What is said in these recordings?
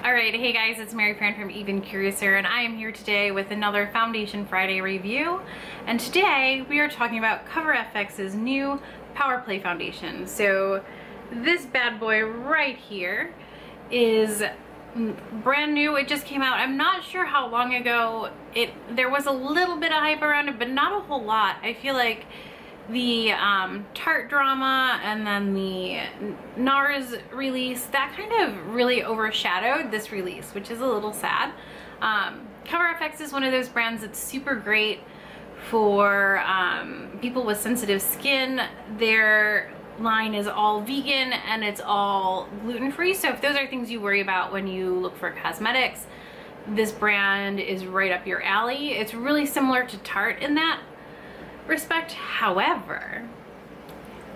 Alright, hey guys, it's Mary Fran from Even Curiouser, and I am here today with another Foundation Friday review. And today we are talking about CoverFX's new Power Play foundation. So this bad boy right here is brand new. It just came out. I'm not sure how long ago. There was a little bit of hype around it, but not a whole lot. I feel like the Tarte drama and then the NARS release, that kind of really overshadowed this release, which is a little sad. CoverFX is one of those brands that's super great for people with sensitive skin. Their line is all vegan and it's all gluten-free, so if those are things you worry about when you look for cosmetics, this brand is right up your alley. It's really similar to Tarte in that respect. However,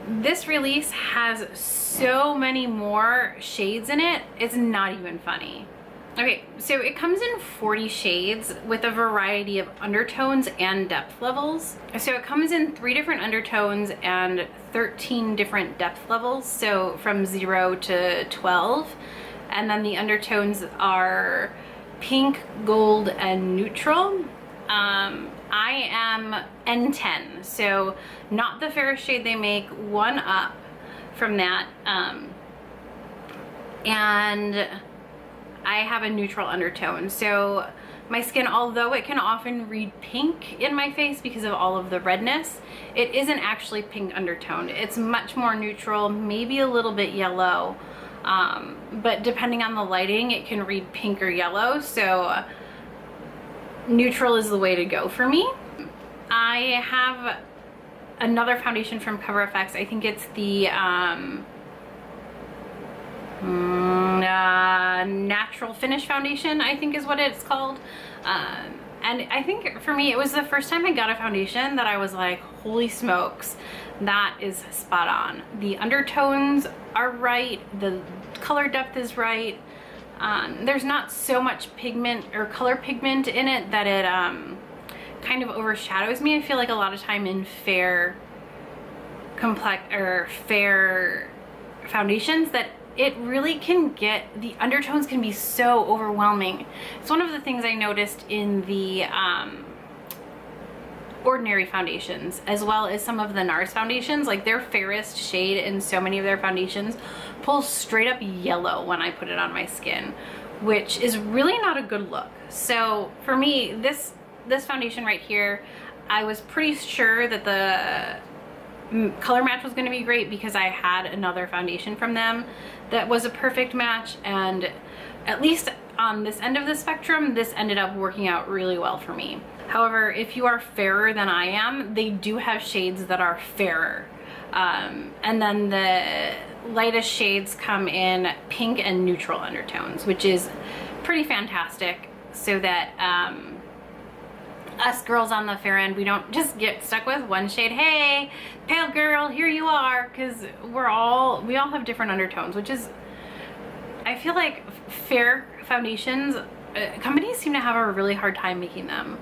this release has so many more shades in it, it's not even funny. Okay, so it comes in 40 shades with a variety of undertones and depth levels. So it comes in 3 different undertones and 13 different depth levels, so from 0 to 12. And then the undertones are pink, gold, and neutral. I am N10, so not the fairest shade they make, one up from that. And I have a neutral undertone. So my skin, although it can often read pink in my face because of all of the redness, it isn't actually pink undertone. It's much more neutral, maybe a little bit yellow. But depending on the lighting, it can read pink or yellow. So neutral is the way to go for me. I have another foundation from CoverFX. I think it's the Natural Finish Foundation, I think is what it's called. And I think for me, it was the first time I got a foundation that I was like, holy smokes, that is spot on. The undertones are right, the color depth is right. There's not so much pigment or color pigment in it that it kind of overshadows me. I feel like a lot of time in fair foundations that it really can get, the undertones can be so overwhelming. It's one of the things I noticed in the Ordinary foundations, as well as some of the NARS foundations. Like their fairest shade in so many of their foundations pulls straight up yellow when I put it on my skin, which is really not a good look. So for me, this foundation right here, I was pretty sure that the color match was going to be great because I had another foundation from them that was a perfect match, and at least on this end of the spectrum, this ended up working out really well for me. However, if you are fairer than I am, they do have shades that are fairer. And then the lightest shades come in pink and neutral undertones, which is pretty fantastic, so that us girls on the fair end, we don't just get stuck with one shade. Hey, pale girl, here you are, because we all have different undertones, which is, I feel like fair foundations, companies seem to have a really hard time making them.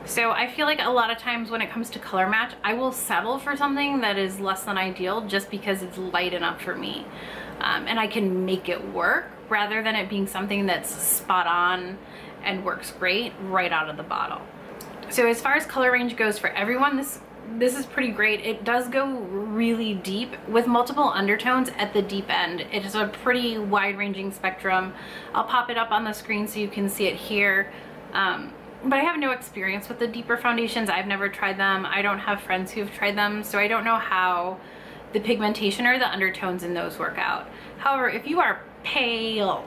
So I feel like a lot of times when it comes to color match, I will settle for something that is less than ideal just because it's light enough for me. And I can make it work rather than it being something that's spot on and works great right out of the bottle. So as far as color range goes for everyone, this is pretty great. It does go really deep with multiple undertones at the deep end. It is a pretty wide-ranging spectrum. I'll pop it up on the screen so you can see it here. But I have no experience with the deeper foundations. I've never tried them. I don't have friends who have tried them, so I don't know how the pigmentation or the undertones in those work out. However, if you are pale,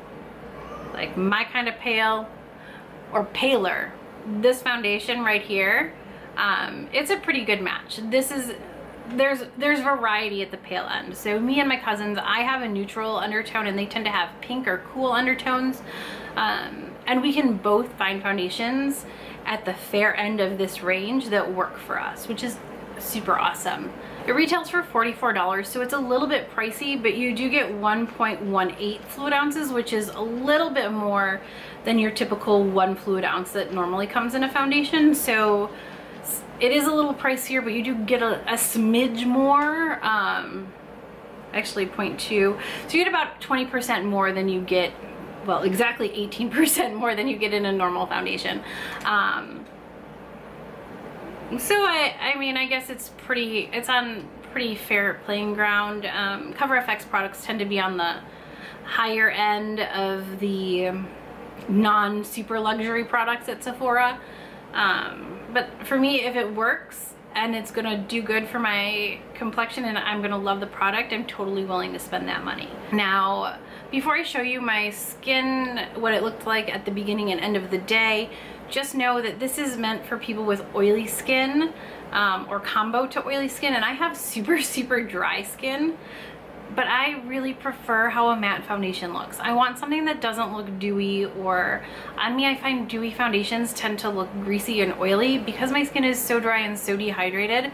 like my kind of pale or paler, this foundation right here, it's a pretty good match. There's variety at the pale end. So me and my cousins, I have a neutral undertone and they tend to have pink or cool undertones. And we can both find foundations at the fair end of this range that work for us, which is super awesome. It retails for $44, so it's a little bit pricey, but you do get 1.18 fluid ounces, which is a little bit more than your typical 1 fluid ounce that normally comes in a foundation. So it is a little pricier, but you do get a smidge more, actually 0.2. So you get about 20% more than you get well, exactly 18% more than you get in a normal foundation. So I mean, I guess it's on pretty fair playing ground. CoverFX products tend to be on the higher end of the non-super luxury products at Sephora. But for me, if it works and it's gonna do good for my complexion and I'm gonna love the product, I'm totally willing to spend that money. Now, before I show you my skin, what it looked like at the beginning and end of the day, just know that this is meant for people with oily skin, or combo to oily skin, and I have super dry skin, but I really prefer how a matte foundation looks. I want something that doesn't look dewy, or on me I find dewy foundations tend to look greasy and oily. Because my skin is so dry and so dehydrated,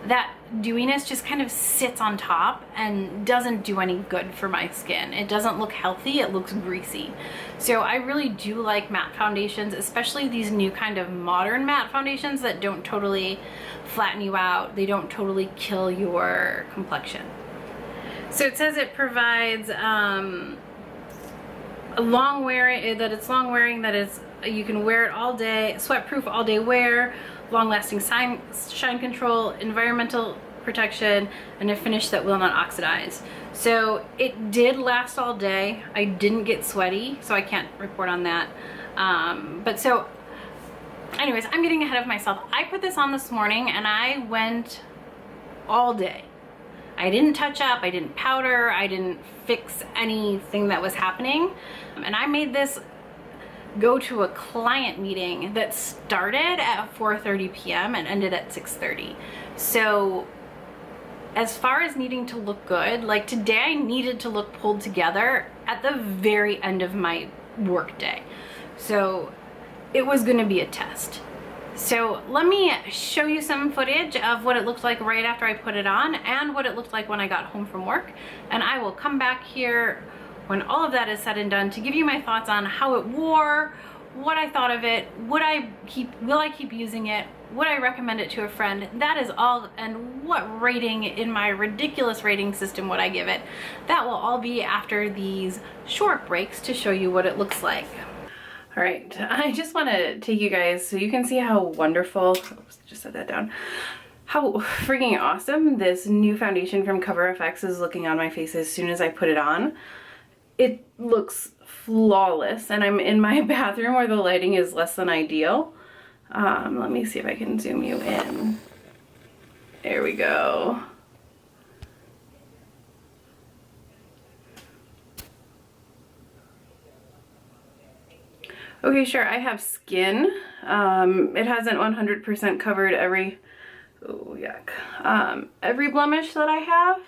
that dewiness just kind of sits on top and doesn't do any good for my skin. It doesn't look healthy, it looks greasy. So I really do like matte foundations, especially these new kind of modern matte foundations that don't totally flatten you out. They don't totally kill your complexion. So it says it provides a long wearing, that it's long wearing, that is, you can wear it all day, sweat proof all day wear, long lasting shine control, environmental protection, and a finish that will not oxidize. So it did last all day. I didn't get sweaty, so I can't report on that. But so anyways, I'm getting ahead of myself. I put this on this morning and I went all day. I didn't touch up, I didn't powder, I didn't fix anything that was happening. And I made this go to a client meeting that started at 4:30 p.m. and ended at 6:30. So as far as needing to look good, like today I needed to look pulled together at the very end of my work day. So it was gonna be a test. So let me show you some footage of what it looked like right after I put it on and what it looked like when I got home from work. And I will come back here when all of that is said and done to give you my thoughts on how it wore, what I thought of it, will I keep using it, would I recommend it to a friend, that is all, and what rating in my ridiculous rating system would I give it. That will all be after these short breaks to show you what it looks like. All right, I just want to take you guys so you can see how wonderful, oops, just set that down, how freaking awesome this new foundation from CoverFX is looking on my face as soon as I put it on. It looks flawless, and I'm in my bathroom where the lighting is less than ideal. Let me see if I can zoom you in. There we go. Okay, sure, I have skin. It hasn't 100% covered every, oh yuck, every blemish that I have.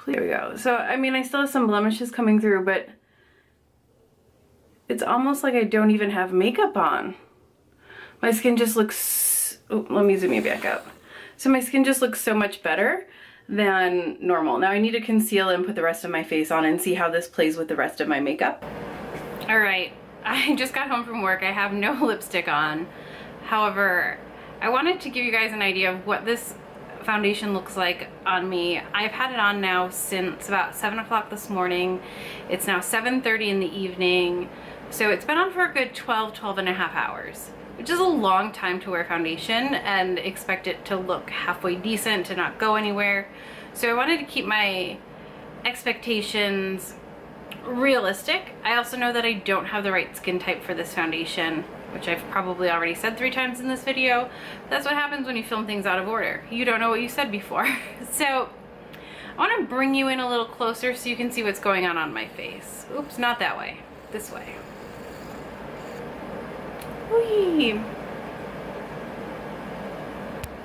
There we go. So, I mean, I still have some blemishes coming through, but it's almost like I don't even have makeup on. My skin just looks, oh, let me zoom you back up. So my skin just looks so much better than normal. Now I need to conceal and put the rest of my face on and see how this plays with the rest of my makeup. All right, I just got home from work. I have no lipstick on. However, I wanted to give you guys an idea of what this foundation looks like on me. I've had it on now since about 7 o'clock this morning. It's now 7:30 in the evening. So it's been on for a good 12 and a half hours, which is a long time to wear foundation and expect it to look halfway decent, to not go anywhere. So I wanted to keep my expectations realistic. I also know that I don't have the right skin type for this foundation, which I've probably already said 3 times in this video. That's what happens when you film things out of order. You don't know what you said before. So I want to bring you in a little closer so you can see what's going on my face. Oops, not that way. This way. Whee!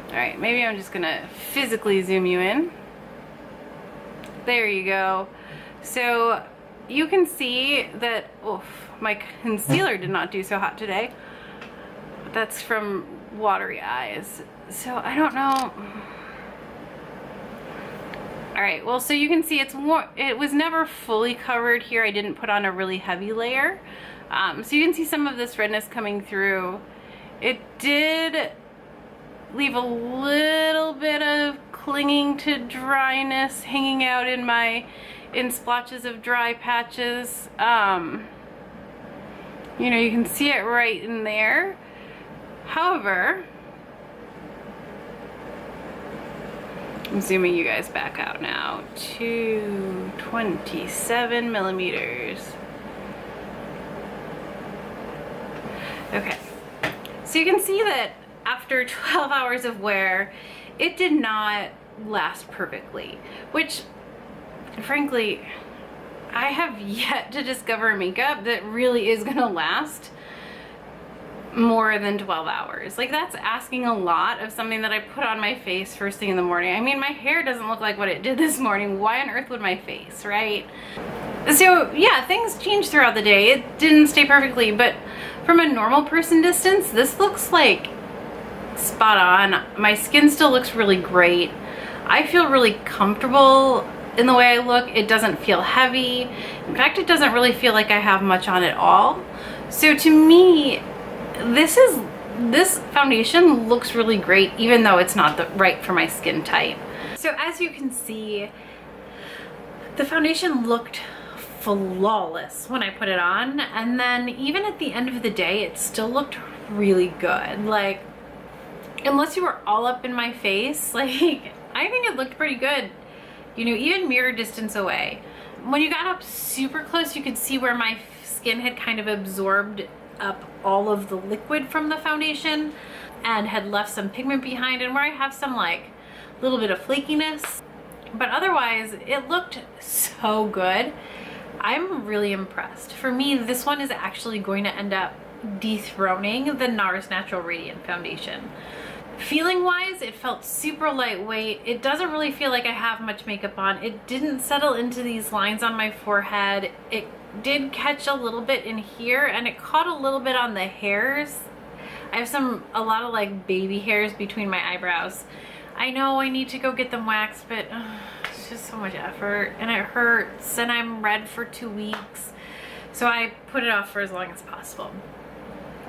All right, maybe I'm just gonna physically zoom you in. There you go. So you can see that, oof, my concealer did not do so hot today. That's from watery eyes. So I don't know. All right, well, so you can see it was never fully covered here. I didn't put on a really heavy layer. So you can see some of this redness coming through. It did leave a little bit of clinging to dryness hanging out in my in splotches of dry patches. You know, you can see it right in there. However, I'm zooming you guys back out now to 27 millimeters. Okay, so you can see that after 12 hours of wear, it did not last perfectly, which frankly, I have yet to discover a makeup that really is gonna last more than 12 hours. Like, that's asking a lot of something that I put on my face first thing in the morning. I mean, my hair doesn't look like what it did this morning. Why on earth would my face, right? So yeah, things change throughout the day. It didn't stay perfectly, but from a normal person distance, this looks like spot on. My skin still looks really great. I feel really comfortable in the way I look. It doesn't feel heavy. In fact, it doesn't really feel like I have much on at all. So to me, this foundation looks really great, even though it's not right for my skin type. So as you can see, the foundation looked flawless when I put it on, and then even at the end of the day, it still looked really good. Like, unless you were all up in my face, like, I think it looked pretty good. You know, even mirror distance away. When you got up super close, you could see where my skin had kind of absorbed up all of the liquid from the foundation and had left some pigment behind, and where I have some like little bit of flakiness. But otherwise, it looked so good. I'm really impressed. For me, this one is actually going to end up dethroning the NARS Natural Radiant Foundation. Feeling wise, it felt super lightweight. It doesn't really feel like I have much makeup on. It didn't settle into these lines on my forehead. It did catch a little bit in here, and it caught a little bit on the hairs. I have a lot of like baby hairs between my eyebrows. I know I need to go get them waxed, but it's just so much effort and it hurts, and I'm red for 2 weeks. So I put it off for as long as possible.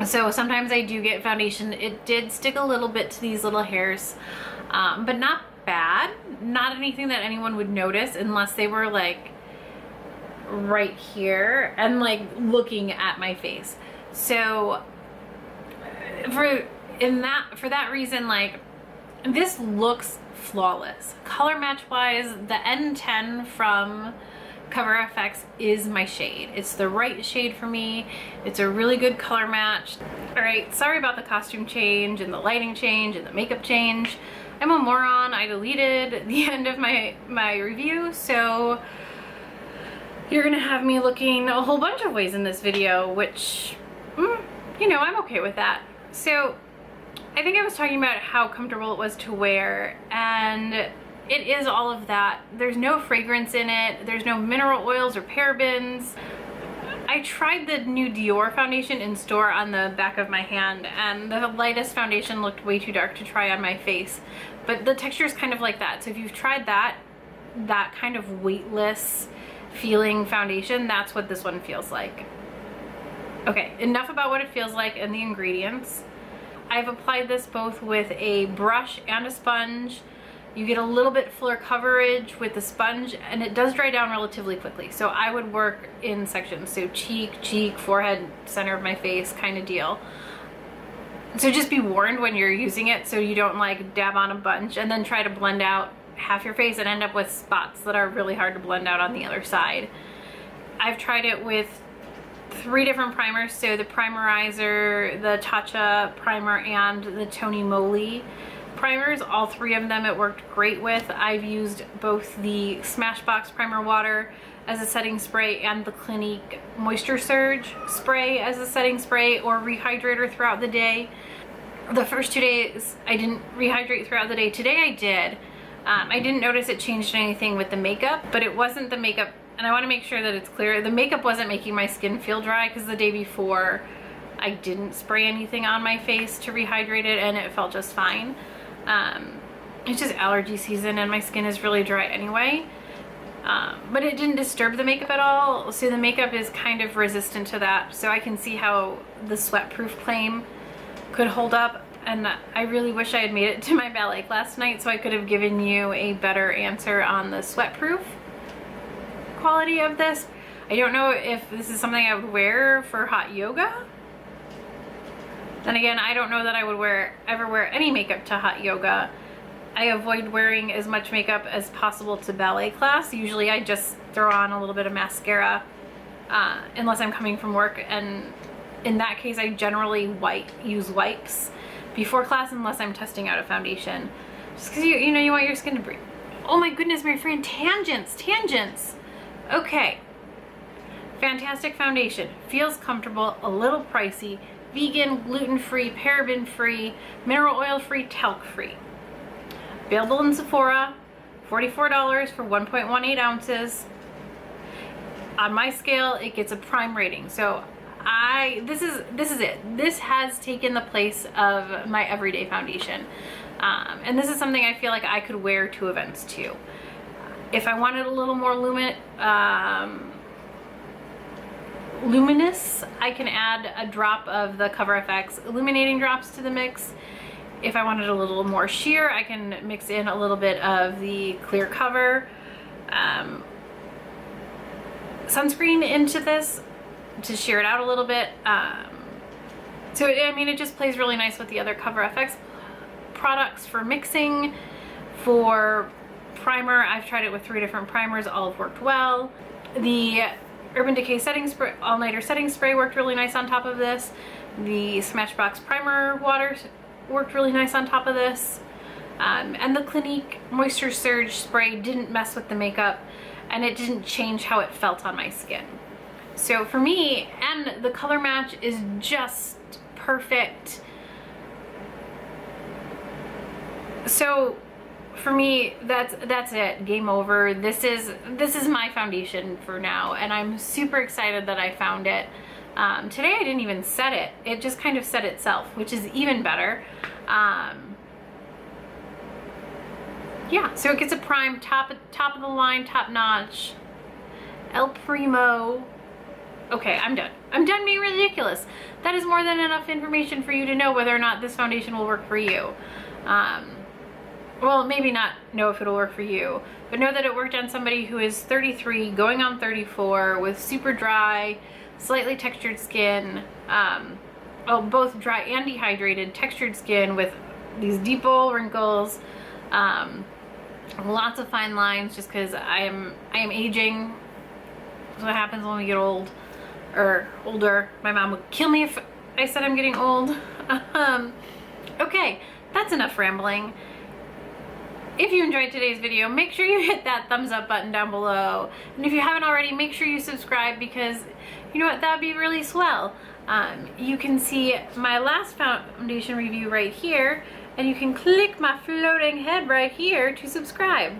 So sometimes I do get foundation. It did stick a little bit to these little hairs, but not bad. Not anything that anyone would notice unless they were like right here and like looking at my face. So for that reason, like, this looks flawless. Color match wise, the N10 from CoverFX is my shade. It's the right shade for me. It's a really good color match. All right, sorry about the costume change and the lighting change and the makeup change. I'm a moron. I deleted the end of my review, so you're gonna have me looking a whole bunch of ways in this video, which, you know, I'm okay with that. So I think I was talking about how comfortable it was to wear, and it is all of that. There's no fragrance in it. There's no mineral oils or parabens. I tried the new Dior foundation in store on the back of my hand, and the lightest foundation looked way too dark to try on my face. But the texture is kind of like that. So if you've tried that kind of weightless feeling foundation, that's what this one feels like. Okay, enough about what it feels like and the ingredients. I've applied this both with a brush and a sponge. You get a little bit fuller coverage with the sponge, and it does dry down relatively quickly. So I would work in sections, so cheek, forehead, center of my face kind of deal. So just be warned when you're using it so you don't like dab on a bunch and then try to blend out half your face and end up with spots that are really hard to blend out on the other side. I've tried it with 3 different primers, so the Primerizer, the Tatcha primer, and the Tony Moly primers. All 3 of them it worked great with. I've used both the Smashbox Primer Water as a setting spray and the Clinique Moisture Surge spray as a setting spray or rehydrator throughout the day. The first 2 days I didn't rehydrate throughout the day. Today I did. I didn't notice it changed anything with the makeup, but it wasn't the makeup, and I want to make sure that it's clear. The makeup wasn't making my skin feel dry, because the day before I didn't spray anything on my face to rehydrate it and it felt just fine. It's just allergy season and my skin is really dry anyway. But it didn't disturb the makeup at all, so the makeup is kind of resistant to that. So I can see how the sweat proof claim could hold up, and I really wish I had made it to my ballet class tonight so I could have given you a better answer on the sweat proof quality of this. I don't know if this is something I would wear for hot yoga. Then again, I don't know that I would ever wear any makeup to hot yoga. I avoid wearing as much makeup as possible to ballet class. Usually I just throw on a little bit of mascara unless I'm coming from work, and in that case I generally use wipes before class unless I'm testing out a foundation. Just because you know you want your skin to breathe. Oh my goodness, my friend, tangents. Okay. Fantastic foundation. Feels comfortable, a little pricey, vegan, gluten-free, paraben-free, mineral oil-free, talc-free. Available in Sephora, $44 for 1.18 ounces. On my scale, it gets a prime rating. So this is it. This has taken the place of my everyday foundation. And this is something I feel like I could wear to events too. If I wanted a little more luminous, I can add a drop of the CoverFX illuminating drops to the mix. If I wanted a little more sheer, I can mix in a little bit of the clear cover sunscreen into this to sheer it out a little bit. So I mean, it just plays really nice with the other CoverFX products for mixing. For primer, I've tried it with 3 different primers, all have worked well. The Urban Decay setting spray, all-nighter setting spray worked really nice on top of this. The Smashbox primer water worked really nice on top of this. And the Clinique Moisture Surge spray didn't mess with the makeup, and it didn't change how it felt on my skin. So for me, and the color match is just perfect. So for me, that's it. Game over. This is my foundation for now, and I'm super excited that I found it. Today I didn't even set it. It just kind of set itself, which is even better. Yeah, so it gets a prime, top of the line, top notch, El Primo. Okay, I'm done. I'm done being ridiculous. That is more than enough information for you to know whether or not this foundation will work for you. Well, maybe not know if it'll work for you, but know that it worked on somebody who is 33, going on 34, with super dry, slightly textured skin, well, both dry and dehydrated, textured skin with these deep bowl wrinkles, lots of fine lines, just because I am aging. That's what happens when we get old, or older. My mom would kill me if I said I'm getting old. Okay, that's enough rambling. If you enjoyed today's video, make sure you hit that thumbs up button down below. And if you haven't already, make sure you subscribe, because you know what, that would be really swell. You can see my last foundation review right here, and you can click my floating head right here to subscribe.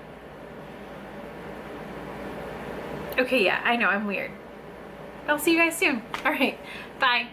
Okay, yeah, I know I'm weird. I'll see you guys soon. All right, bye.